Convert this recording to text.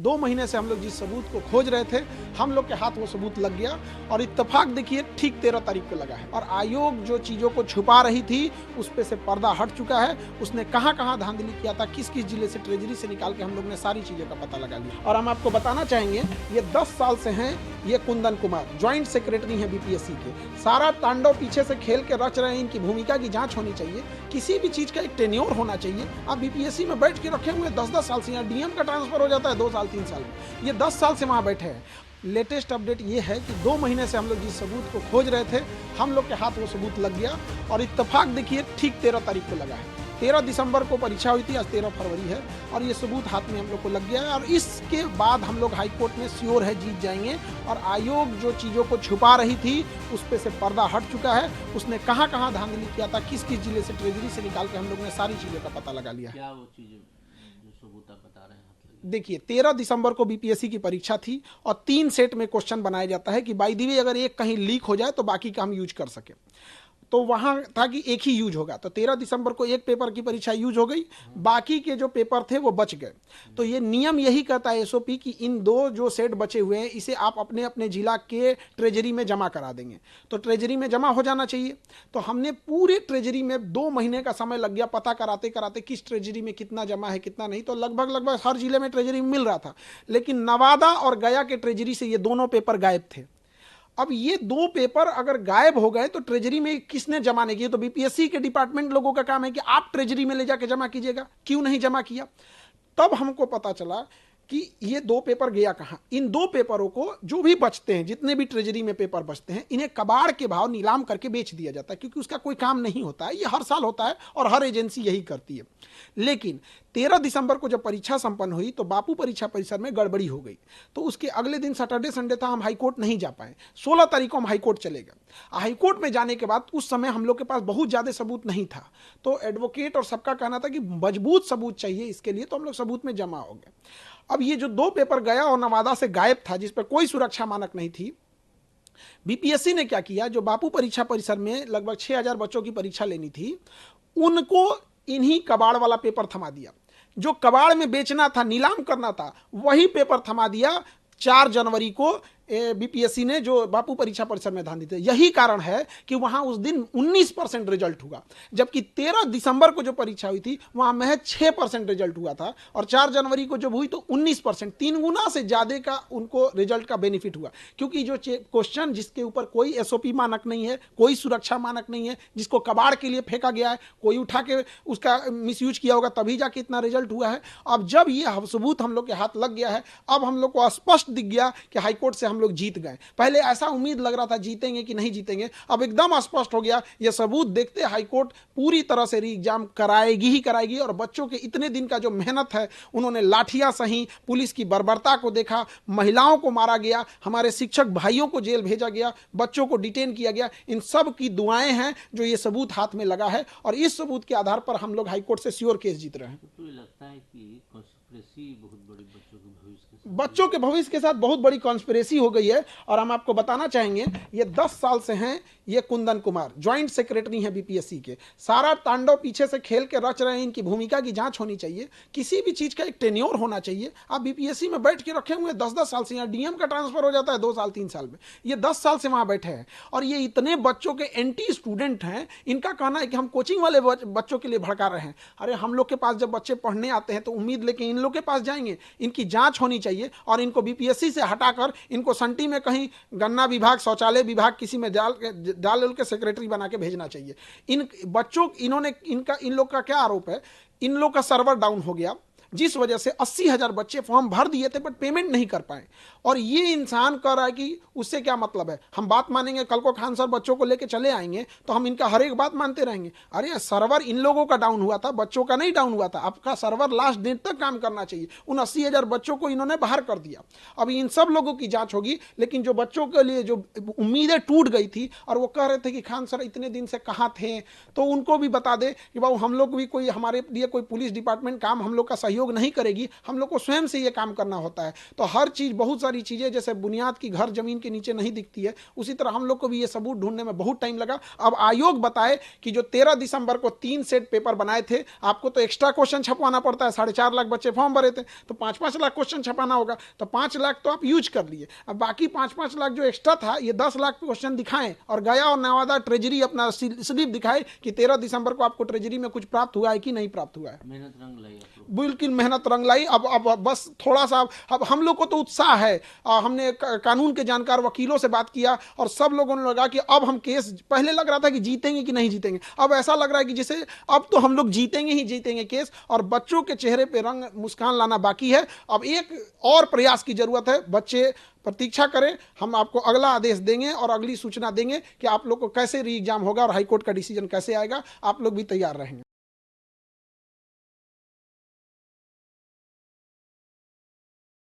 2 महीने से हम लोग जिस सबूत को खोज रहे थे, हम लोग के हाथ वो सबूत लग गया और इत्तेफाक देखिए ठीक 13 तारीख को लगा है। और आयोग जो चीज़ों को छुपा रही थी उस पे से पर्दा हट चुका है। उसने कहाँ कहाँ धांधली किया था, किस किस जिले से ट्रेजरी से निकाल के हम लोग ने सारी चीज़ों का पता लगा लिया। और हम आपको बताना चाहेंगे ये 10 साल से हैं, ये कुंदन कुमार ज्वाइंट सेक्रेटरी हैं बीपीएससी के। सारा तांडव पीछे से खेल के रच रहे हैं। इनकी भूमिका की जांच होनी चाहिए, किसी भी चीज़ का एक टेन्योर होना चाहिए। आप बीपीएससी में बैठ के रखे हुए 10-10 साल से, यहाँ डीएम का ट्रांसफर हो जाता है 2 साल 3 साल में, ये 10 साल से वहाँ बैठे हैं। लेटेस्ट अपडेट ये है कि 2 महीने से हम लोग जिस सबूत को खोज रहे थे, हम लोग के हाथ वो सबूत लग गया और इत्तेफाक देखिए ठीक 13 तारीख को लगा है। 13 दिसंबर को परीक्षा हुई थी, आज 13 फरवरी है और ये सबूत हाथ में हम लोग को लग गया है। और इसके बाद हम लोग हाई कोर्ट में श्योर है जीत जाएंगे। और आयोग जो चीज़ों को छुपा रही थी उस पे से पर्दा हट चुका है। उसने कहाँ कहाँ धांधली किया था, किस किस जिले से ट्रेजरी से निकाल के हम लोग ने सारी चीज़ों का पता लगा लिया है। क्या वो चीज़ें जो सबूत आप बता रहे हैं? देखिए 13 दिसंबर को बीपीएससी की परीक्षा थी और 3 सेट में क्वेश्चन बनाया जाता है कि बाय द वे अगर एक कहीं लीक हो जाए तो बाकी का हम यूज कर सके। तो वहाँ था कि एक ही यूज होगा, तो 13 दिसंबर को एक पेपर की परीक्षा यूज हो गई, बाकी के जो पेपर थे वो बच गए। तो ये नियम यही कहता है एसओपी कि इन 2 जो सेट बचे हुए हैं इसे आप अपने अपने जिला के ट्रेजरी में जमा करा देंगे। तो ट्रेजरी में जमा हो जाना चाहिए। तो हमने पूरे ट्रेजरी में 2 महीने का समय लग गया पता कराते कराते किस ट्रेजरी में कितना जमा है कितना नहीं। तो लगभग हर जिले में ट्रेजरी मिल रहा था, लेकिन नवादा और गया के ट्रेजरी से ये दोनों पेपर गायब थे। अब ये 2 पेपर अगर गायब हो गए तो ट्रेजरी में किसने जमा नहीं किया? तो बीपीएससी के डिपार्टमेंट लोगों का काम है कि आप ट्रेजरी में ले जाके जमा कीजिएगा, क्यों नहीं जमा किया? तब हमको पता चला कि ये 2 पेपर गया कहाँ। इन 2 पेपरों को जो भी बचते हैं, जितने भी ट्रेजरी में पेपर बचते हैं, इन्हें कबाड़ के भाव नीलाम करके बेच दिया जाता है, क्योंकि उसका कोई काम नहीं होता है। ये हर साल होता है और हर एजेंसी यही करती है। लेकिन 13 दिसंबर को जब परीक्षा संपन्न हुई तो बापू परीक्षा परिसर में गड़बड़ी हो गई। तो उसके अगले दिन सैटरडे संडे था, हम हाईकोर्ट नहीं जा पाए। 16 तारीख को हम हाईकोर्ट चले गए। हाईकोर्ट में जाने के बाद उस समय हम लोग के पास बहुत ज़्यादा सबूत नहीं था। तो एडवोकेट और सबका कहना था कि मजबूत सबूत चाहिए इसके लिए, तो हम लोग सबूत में जमा हो गए। अब ये जो 2 पेपर गया और नवादा से गायब था, जिस पर कोई सुरक्षा मानक नहीं थी, बीपीएससी ने क्या किया, जो बापू परीक्षा परिसर में लगभग 6000 बच्चों की परीक्षा लेनी थी, उनको इन्हीं कबाड़ वाला पेपर थमा दिया। जो कबाड़ में बेचना था, नीलाम करना था, वही पेपर थमा दिया। 4 जनवरी को बीपीएससी ने जो बापू परीक्षा परिसर में धांधली थी। यही कारण है कि वहां उस दिन 19% रिजल्ट हुआ, जबकि 13 दिसंबर को जो परीक्षा हुई थी वहां महज 6% रिजल्ट हुआ था। और 4 जनवरी को जब हुई तो 19%, 3 गुना से ज्यादा का उनको रिजल्ट का बेनिफिट हुआ। क्योंकि जो क्वेश्चन जिसके ऊपर कोई एसओपी मानक नहीं है, कोई सुरक्षा मानक नहीं है, जिसको कबाड़ के लिए फेंका गया है, कोई उठा के उसका मिसयूज किया होगा तभी जाके इतना रिजल्ट हुआ है। अब जब ये सबूत हम लोग के हाथ लग गया है, अब हम लोग को स्पष्ट दिख गया कि हाईकोर्ट से हम लोग जीत गए। पहले ऐसा उम्मीद लग रहा था जीतेंगे कि नहीं जीतेंगे, अब एकदम स्पष्ट हो गया। यह सबूत देखते हाईकोर्ट पूरी तरह से री एग्जाम कराएगी ही कराएगी। और बच्चों के इतने दिन का जो मेहनत है, उन्होंने लाठियां सही, पुलिस की बर्बरता को देखा, महिलाओं को मारा गया, हमारे शिक्षक भाइयों को जेल भेजा गया, बच्चों को डिटेन किया गया, इन सब की दुआएं हैं जो ये सबूत हाथ में लगा है। और इस सबूत के आधार पर हम लोग हाईकोर्ट से श्योर केस जीत रहे हैं। तो लगता है कि कॉन्स्पिरेसी बहुत बड़ी बच्चों के भविष्य के साथ बहुत बड़ी कॉन्स्पिरेसी हो गई है। और हम आपको बताना चाहेंगे ये 10 साल से हैं, ये कुंदन कुमार ज्वाइंट सेक्रेटरी हैं बीपीएससी के। सारा तांडव पीछे से खेल के रच रहे हैं। इनकी भूमिका की जांच होनी चाहिए, किसी भी चीज का एक टेन्योर होना चाहिए। आप बीपीएससी में बैठ के रखे हुए 10-10 साल से, यहाँ डीएम का ट्रांसफर हो जाता है 2 साल 3 साल में, ये 10 साल से वहां बैठे हैं। और ये इतने बच्चों के एंटी स्टूडेंट हैं। इनका कहना है कि हम कोचिंग वाले बच्चों के लिए भड़का रहे हैं। अरे हम लोग के पास जब बच्चे पढ़ने आते हैं तो उम्मीद लेके इन लोग के पास जाएंगे। इनकी जांच होनी चाहिए और इनको बीपीएससी से हटाकर इनको संटी में कहीं गन्ना विभाग, शौचालय विभाग किसी में डाल के सेक्रेटरी बना के भेजना चाहिए। इन बच्चों इन लोग का क्या आरोप है, इन लोग का सर्वर डाउन हो गया, जिस वजह से 80,000 बच्चे फॉर्म भर दिए थे बट पेमेंट नहीं कर पाए। और ये इंसान कह रहा है कि उससे क्या मतलब है, हम बात मानेंगे, कल को खान सर बच्चों को लेके चले आएंगे तो हम इनका हर एक बात मानते रहेंगे। अरे सर्वर इन लोगों का डाउन हुआ था, बच्चों का नहीं डाउन हुआ था। आपका सर्वर लास्ट डेट तक काम करना चाहिए। उन 80,000 बच्चों को इन्होंने बाहर कर दिया। अब इन सब लोगों की जांच होगी, लेकिन जो बच्चों के लिए जो उम्मीदें टूट गई थी और वो कह रहे थे कि खान सर इतने दिन से कहाँ थे, तो उनको भी बता दे कि बाबू हम लोग भी कोई, हमारे लिए कोई पुलिस डिपार्टमेंट काम हम लोग का सहयोग सहयोग नहीं करेगी, हम लोग को स्वयं से ये काम करना होता है। तो हर चीज़, बहुत सारी चीज़ें जैसे बुनियाद की घर जमीन के नीचे नहीं दिखती है, उसी तरह हम लोग को भी ये सबूत ढूंढने में बहुत टाइम लगा। अब आयोग बताए कि जो 13 दिसंबर को 3 सेट पेपर बनाए थे, आपको तो एक्स्ट्रा क्वेश्चन छपवाना पड़ता है, 4.5 लाख बच्चे फॉर्म भरे थे, तो 5-5 लाख क्वेश्चन छपाना होगा, तो 5 लाख तो आप यूज कर लिए। अब बाकी 5-5 लाख जो एक्स्ट्रा था, ये 10 लाख क्वेश्चन दिखाएं और गया और नवादा ट्रेजरी अपना स्लिप दिखाए कि 13 दिसंबर को आपको ट्रेजरी में कुछ प्राप्त हुआ है कि नहीं प्राप्त हुआ है। मेहनत रंग लाई आप लोग। बिल्कुल मेहनत रंग लाई। अब बस थोड़ा सा, अब हम लोग को तो उत्साह है। हमने कानून के जानकार वकीलों से बात किया और सब लोगों ने लगा कि अब हम केस, पहले लग रहा था कि जीतेंगे कि नहीं जीतेंगे, अब ऐसा लग रहा है कि जैसे अब तो हम लोग जीतेंगे ही जीतेंगे केस। और बच्चों के चेहरे पे रंग मुस्कान लाना बाकी है। अब एक और प्रयास की जरूरत है। बच्चे प्रतीक्षा करें, हम आपको अगला आदेश देंगे और अगली सूचना देंगे कि आप लोग को कैसे री एग्जाम होगा और हाईकोर्ट का डिसीजन कैसे आएगा। आप लोग भी तैयार रहेंगे।